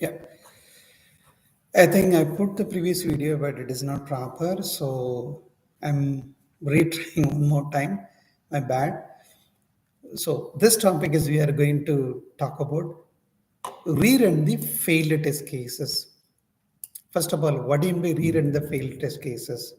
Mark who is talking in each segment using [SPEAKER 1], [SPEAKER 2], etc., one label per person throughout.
[SPEAKER 1] Yeah, I think I put the previous video, but it is not proper. So I'm retrying one more time. My bad. So this topic is we are going to talk about rerun the failed test cases. First of all, what do you mean by rerun the failed test cases?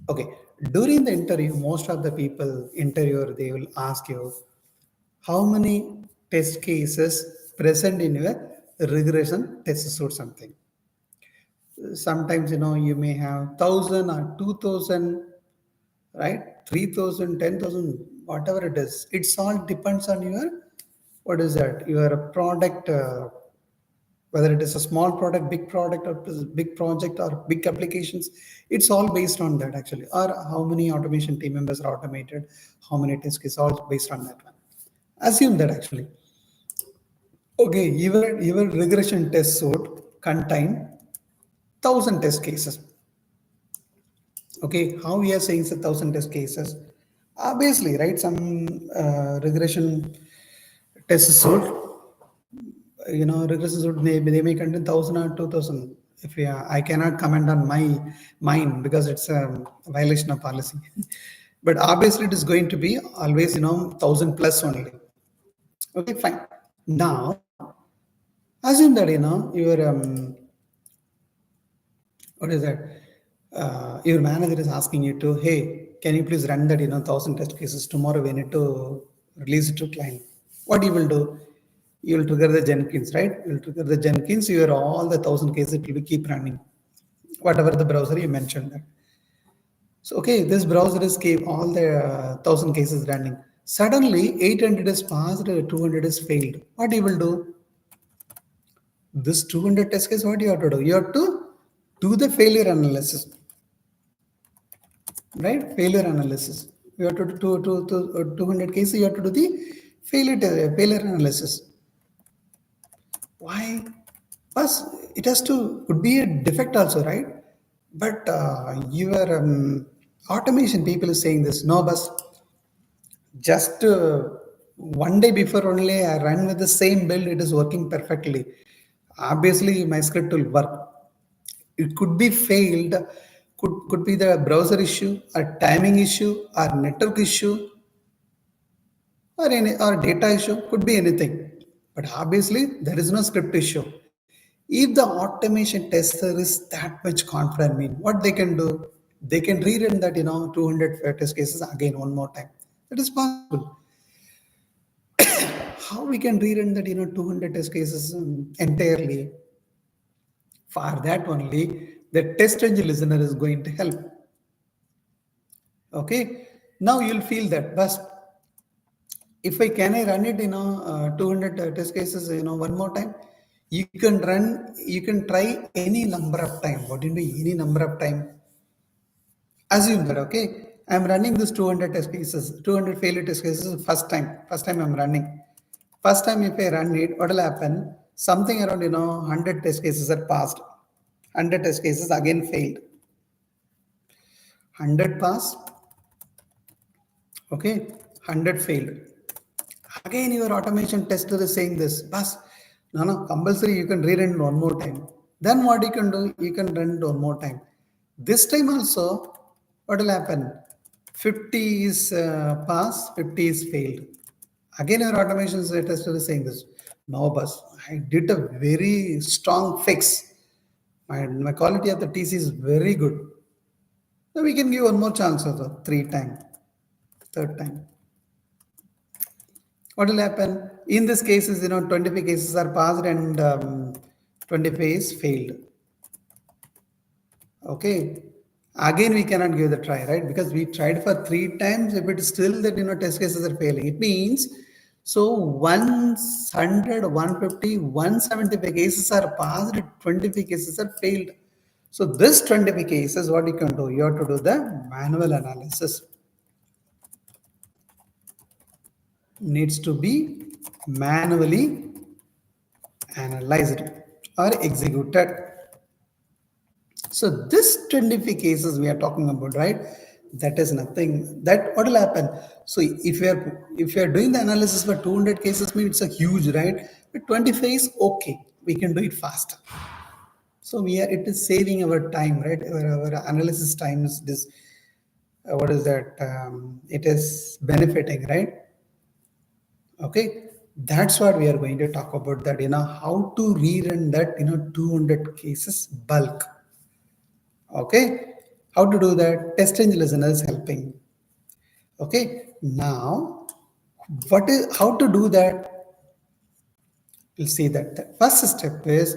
[SPEAKER 1] Okay, during the interview, most of the people interviewer they will ask you how many test cases present in your regression test suite something. Sometimes you may have 1,000 or 2,000, right? 3,000, 10,000, whatever it is. It's all depends on your what is that? Your product, whether it is a small product, or big project, or big applications. It's all based on that actually. Or how many automation team members are automated, how many test cases, all based on that one. Assume that actually. Okay, your regression test suite contain 1,000 test cases. Okay, how we are saying it's 1,000 test cases? Obviously, right? Some regression test suite, regression suite they may contain 1,000 or 2,000. If I cannot comment on mine because it's a violation of policy. But obviously, it is going to be always 1,000 plus only. Okay, fine. Now, assume that your what is that? Your manager is asking you to, hey, can you please run that 1,000 test cases tomorrow? We need to release it to client. What you will do? You will trigger the Jenkins, right? You will trigger the Jenkins. Your all the 1,000 cases it will keep running, whatever the browser you mentioned that. So okay, this browser is keep all the 1,000 cases running. Suddenly 800 is passed, 200 is failed. What you will do? This 200 test case, what you have to do? You have to do the failure analysis. Right? Failure analysis. You have to do 200 cases, you have to do the failure analysis. Why? Because it has to, could be a defect also, right? But your automation people is saying this, no, bus, just one day before only I run with the same build, it is working perfectly. Obviously, my script will work. It could be failed, could be the browser issue, a timing issue, or network issue, or data issue, could be anything. But obviously, there is no script issue. If the automation tester is that much confident, what they can do? They can rerun that 200 test cases again one more time. That is possible. How we can rerun that 200 test cases entirely? For that only, the TestNG listener is going to help. Okay, now you'll feel that, but if I run it 200 test cases one more time, you can try any number of time. What do you mean any number of time? Assume that, okay, I'm running this 200 test cases, 200 failure test cases first time I'm running. First time if I run it, what will happen? Something around 100 test cases are passed, 100 test cases again failed, 100 pass, okay, 100 failed. Again, your automation tester is saying this, bus, no, compulsory, you can rerun one more time. Then what you can do, you can run it one more time. This time also, what will happen? 50 is pass, 50 is failed. Again, your automation tester is saying this, no, bus, I did a very strong fix. My quality of the TC is very good. So we can give one more chance also, 3 times, third time. What will happen? In this cases, 25 cases are passed and 25 is failed. Okay. Again, we cannot give the try, right? Because we tried for 3 times. If it is still that, test cases are failing, it means, so 100, 150, 175 cases are passed, 25 cases are failed. So this 25 cases, what you can do? You have to do the manual analysis. Needs to be manually analyzed or executed. So this 25 cases we are talking about, right? That is nothing. That what will happen? So if you are doing the analysis for 200 cases, means it's a huge, right? But 25 is okay. we can do it faster. So it is saving our time, right? Our analysis time is this. What is that? It is benefiting, right? Okay, that's what we are going to talk about. That how to rerun that 200 cases bulk. Okay, how to do that? TestNG listener is helping. Okay, now how to do that? You'll see that the first step is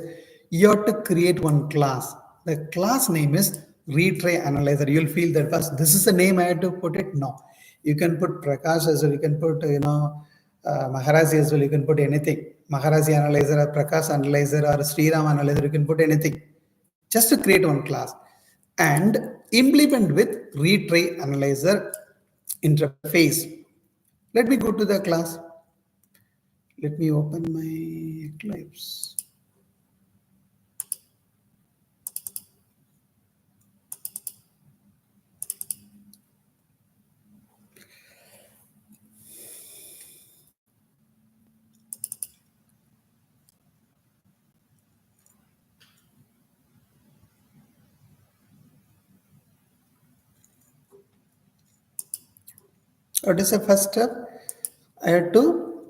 [SPEAKER 1] you have to create one class. The class name is retry analyzer. You'll feel that first, this is the name I had to put it. No, you can put Prakash as well. You can put Maharaji as well. You can put anything. Maharaji analyzer or Prakash analyzer or Sriram analyzer. You can put anything. Just to create one class and implement with retry analyzer interface. Let me go to the class. Let me open my Eclipse. What is the first step? I had to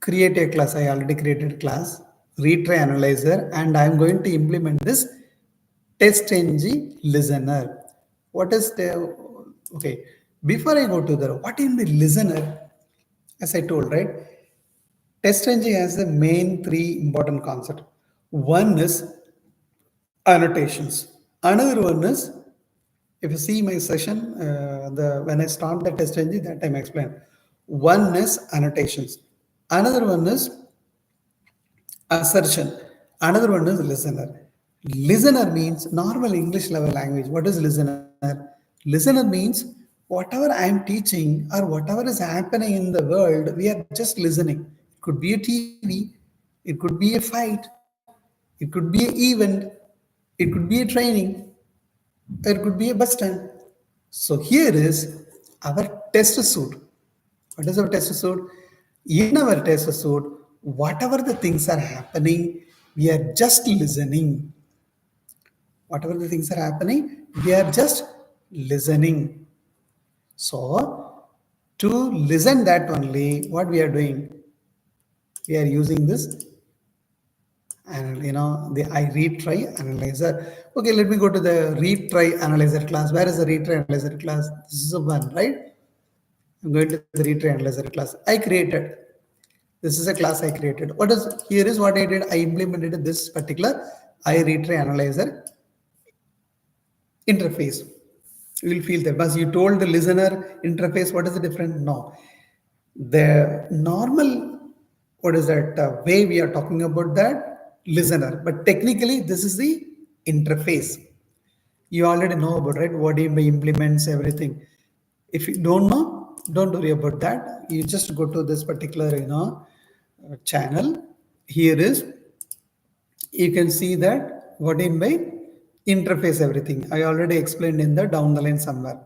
[SPEAKER 1] create a class. I already created a class, retry analyzer, and I'm going to implement this TestNG listener. What is the, okay, before I go to the, what in the listener, as I told, right? TestNG has the main three important concepts. One is annotations. Another one is, if you see my session, when I start the TestNG, that time I explained. One is annotations. Another one is assertion. Another one is listener. Listener means normal English level language. What is listener? Listener means whatever I am teaching or whatever is happening in the world, we are just listening. It could be a TV, it could be a fight, it could be an event, it could be a training, it could be a bus stand. So here is our test suite. What is our test suite? In our test suite, whatever the things are happening, we are just listening. Whatever the things are happening, we are just listening. So to listen that only, what we are doing, we are using this, and the I retry analyzer. Okay, let me go to the retry analyzer class. Where is the retry analyzer class? This is the one, right? I'm going to the retry analyzer class. I created. This is a class I created. What is here is what I did. I implemented this particular I retry analyzer interface. You will feel that. But you told the listener interface. What is the difference? No. The normal, what is that way we are talking about that listener, but technically this is the interface. You already know about, right? What do you implements everything. If you don't know, don't worry about that. You just go to this particular channel. Here is, you can see that what in by interface everything. I already explained in the down the line somewhere.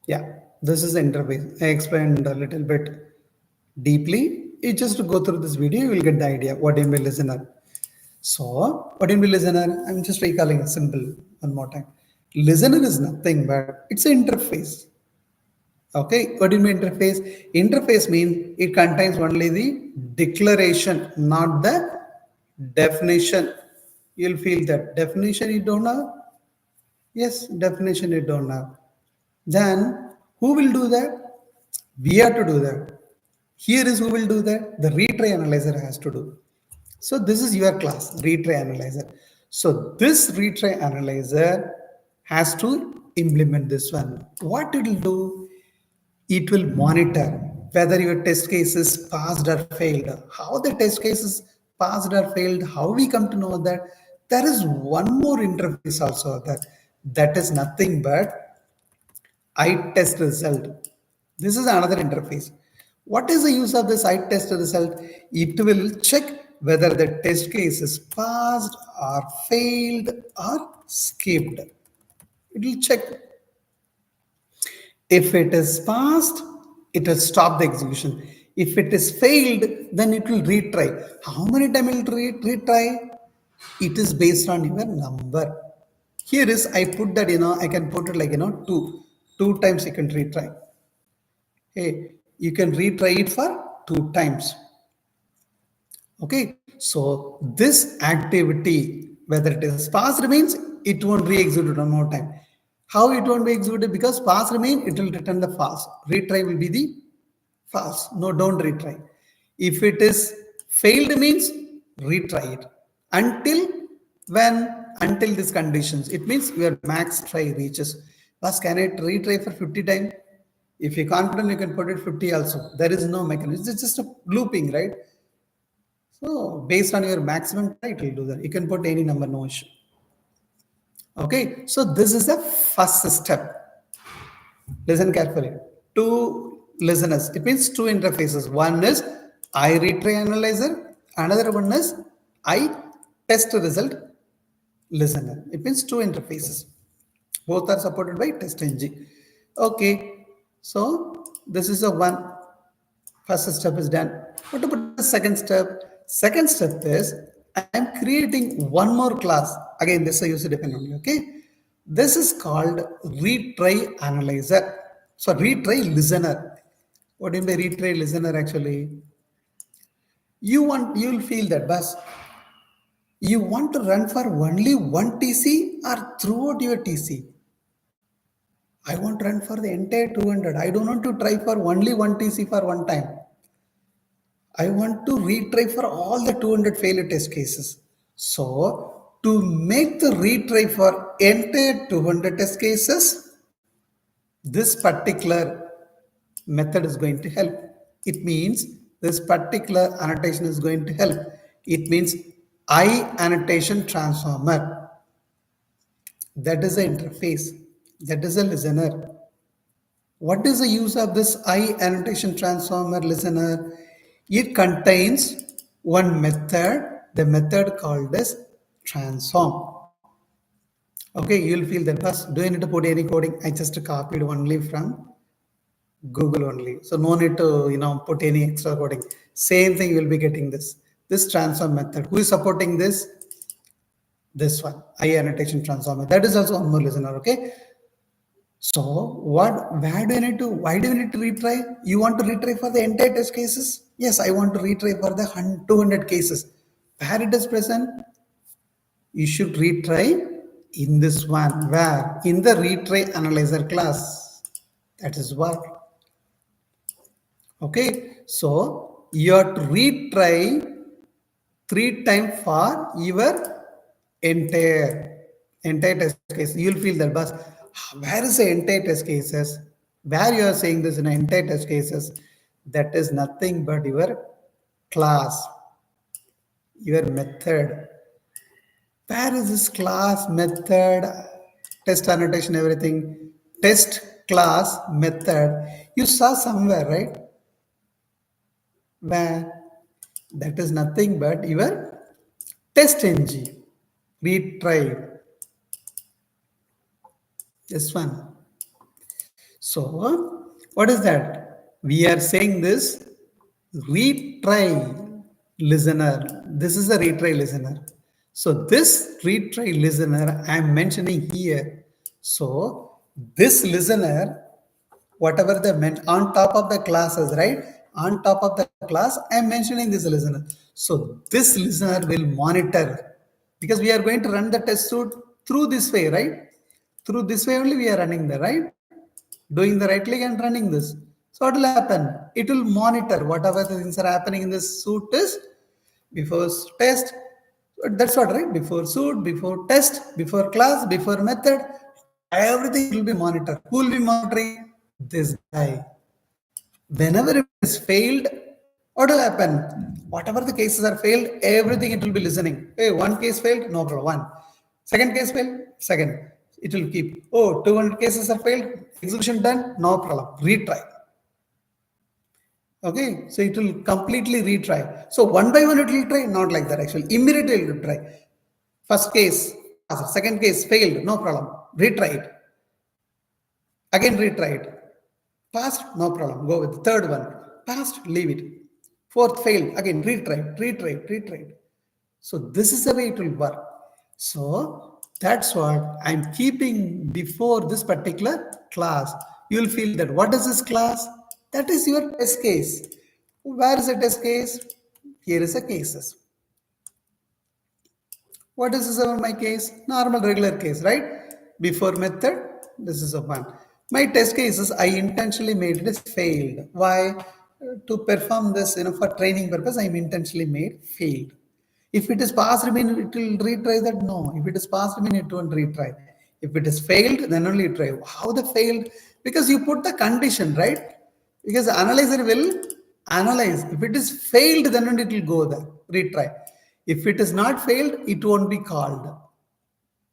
[SPEAKER 1] Yeah, this is the interface. I explained a little bit deeply. You just go through this video, you will get the idea what in by listener. So, what in by listener? I'm just recalling it simple one more time. Listener is nothing but it's an interface. Okay, what do you mean interface? Interface means it contains only the declaration, not the definition. You'll feel that definition you don't have. Yes, definition you don't have. Then who will do that? We have to do that. Here is who will do that. The retry analyzer has to do. So this is your class, retry analyzer. So this retry analyzer has to implement this one. What it will do? It will monitor whether your test case is passed or failed. How the test case is passed or failed, how we come to know that? There is one more interface also that is nothing but I test result. This is another interface. What is the use of this I test result? It will check whether the test case is passed or failed or skipped. It will check. If it is passed, it will stop the execution. If it is failed, then it will retry. How many times it will retry? It is based on your number. Here is, I put that, I can put it like, two times you can retry. Hey, you can retry it for 2 times. Okay, so this activity, whether it is pass remains, it won't be executed one more time. How it won't be executed? Because pass remain, it will return the false. Retry will be the false. No, don't retry. If it is failed means retry it until when, until these conditions. It means your max try reaches. But can it retry for 50 times? If you're confident, you can put it 50 also. There is no mechanism. It's just a looping, right? So based on your maximum try, it will do that. You can put any number, no issue. Okay, so this is the first step. Listen carefully. Two listeners. It means two interfaces. One is I retry analyzer. Another one is I test result listener. It means two interfaces. Both are supported by TestNG. Okay, so this is a one. First step is done. What about the second step? Second step is I am creating one more class. Again, this is a user defined only. Okay, this is called retry analyzer. So retry listener. What do you mean by retry listener? Actually, you'll feel that bus. You want to run for only one TC or throughout your TC. I want to run for the entire 200. I don't want to try for only one TC for one time. I want to retry for all the 200 failure test cases. So to make the retry for entire 200 test cases, this particular method is going to help. It means this particular annotation is going to help. It means I annotation transformer. That is the interface. That is a listener. What is the use of this I annotation transformer listener? It contains one method, the method called as transform. Okay, you'll feel that first, do I need to put any coding? I just copied only from Google only. So no need to, put any extra coding. Same thing, you will be getting this transform method. Who is supporting this? This one, I annotation transformer. That is also one more listener, okay? So why do you need to retry? You want to retry for the entire test cases? Yes, I want to retry for the 200 cases. Where it is present, you should retry in this one. Where? In the retry analyzer class. That is what. Okay, so you have to retry 3 times for your entire test case. You'll feel that, but where is the entire test cases? Where you are saying this in entire test cases? That is nothing but your class, your method. Where is this class, method, test annotation, everything? Test class method. You saw somewhere, right? Where? That is nothing but your TestNG. Retry. This one. So, what is that? We are saying this retry listener. This is a retry listener. So, this retry listener I am mentioning here. So, this listener, whatever they meant on top of the classes, right? On top of the class, I am mentioning this listener. So, this listener will monitor because we are going to run the test suite through this way, right? Through this way only we are running the right, doing the right click and running this. So what will happen? It will monitor whatever the things are happening in this suit is before test. That's what, right? Before suit, before test, before class, before method, everything will be monitored. Who will be monitoring? This guy. Whenever it is failed, what will happen? Whatever the cases are failed, everything it will be listening. Hey, one case failed, no problem. One. Second case failed, second. It will keep. Oh, 200 cases are failed, execution done, no problem. Retry. Okay, so it will completely retry. So one by one it will try, not like that actually. Immediately it will try. First case, second case failed, no problem. Retry it. Again retry it. Passed, no problem. Go with the third one. passed, leave it. Fourth failed, again retry. So this is the way it will work. So that's what I'm keeping before this particular class. You will feel that what is this class? That is your test case. Where is the test case? Here is the cases. What is this about my case? Normal regular case, right? Before method, this is a one. My test cases, I intentionally made it as failed. Why? To perform this, for training purpose, I'm intentionally made failed. If it is passed, mean it will retry that? No. If it is passed, mean it won't retry. If it is failed, then only try. How the failed? Because you put the condition, right? Because the analyzer will analyze. If it is failed, then only it will go there, retry. If it is not failed, it won't be called.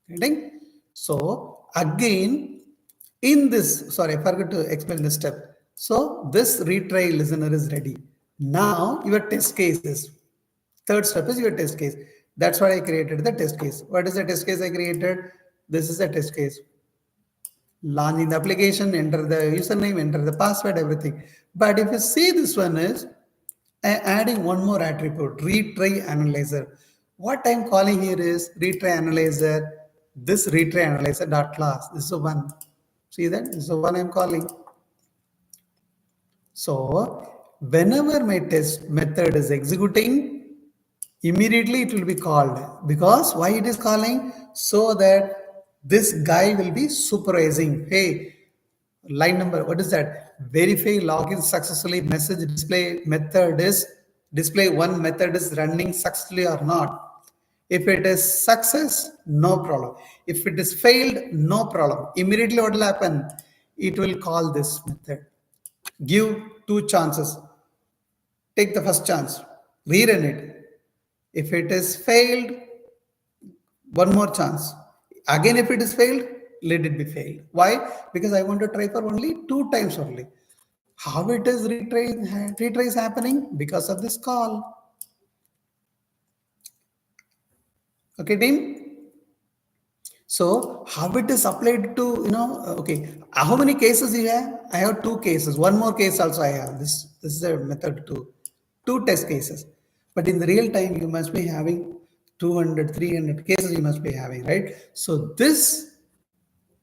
[SPEAKER 1] Getting? So again, in this, sorry, I forgot to explain this step. So this retry listener is ready. Now your test case is, third step is your test case. That's what I created, the test case. What is the test case I created? This is a test case. Launching the application, enter the username, enter the password, everything. But if you see, this one is adding one more attribute, retry analyzer. What I'm calling here is retry analyzer. This retry analyzer dot class. This is the one. See that? This is the one I'm calling. So whenever my test method is executing, immediately it will be called. Because why it is calling? So that this guy will be supervising. Hey, line number, what is that? Verify login successfully, message display method is display one method is running successfully or not. If it is success, no problem. If it is failed, no problem. Immediately what will happen? It will call this method. Give two chances. Take the first chance. Rerun it. If it is failed, one more chance. Again, if it is failed, let it be failed. Why? Because I want to try for only 2 times only. How it is retry is happening? Because of this call. Okay, team? So how it is applied to, okay, how many cases you have? I have 2 cases. One more case also I have. This is a method two. 2 test cases. But in the real time, you must be having 200, 300 cases you must be having, right? So this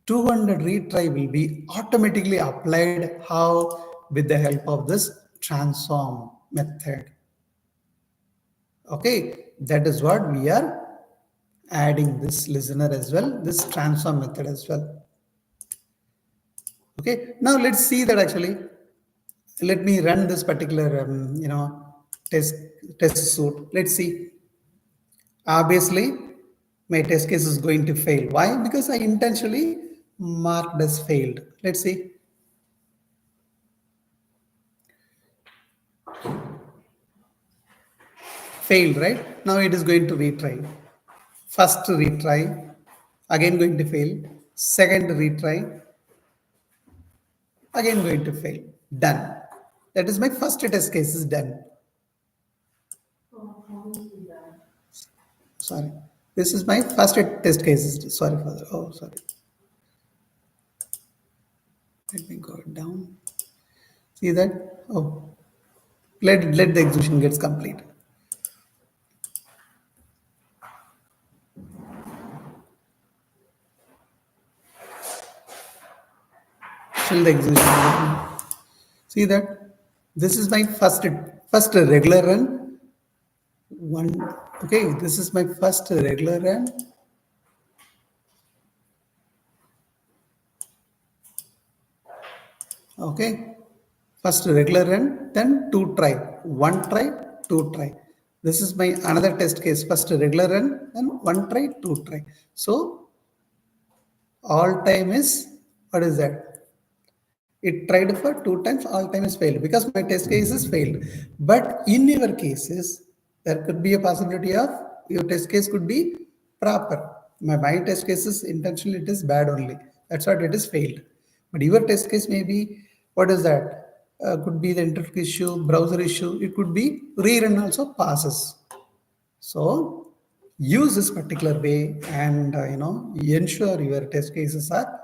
[SPEAKER 1] 200 retry will be automatically applied. How? With the help of this transform method. Okay, that is what we are adding this listener as well, this transform method as well. Okay, now let's see that actually. Let me run this particular, test suite. Let's see. Obviously, my test case is going to fail. Why? Because I intentionally marked as failed. Let's see. Failed, right? Now it is going to retry. First retry, again going to fail. Second retry, again going to fail. Done. That is my first test case is done. Sorry. This is my first test case. Sorry for that. Oh, sorry. Let me go down. See that? Oh, let the execution gets complete. Still the execution. See that? This is my first regular run. One. Okay, this is my first regular run. Okay, first regular run, then 2 try, 1 try, 2 try. This is my another test case. First regular run, then 1 try, 2 try. So all time is, what is that? It tried for 2 times, all time is failed because my test case is failed. But in your cases, there could be a possibility of your test case could be proper. My test case is intentionally it is bad only. That's what it is failed. But your test case may be, what is that? Could be the internet issue, browser issue. It could be rerun also passes. So use this particular way and ensure your test cases are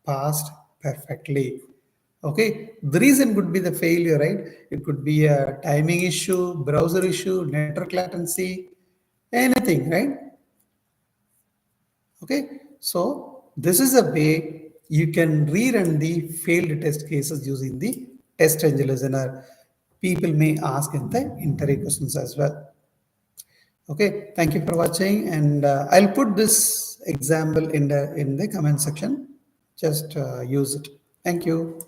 [SPEAKER 1] passed perfectly. Okay, the reason could be the failure, right? It could be a timing issue, browser issue, network latency, anything, right? Okay, so this is a way you can rerun the failed test cases using the TestNG listener. People may ask in the interview questions as well. Okay, thank you for watching, and I'll put this example in the comment section. Just use it. Thank you.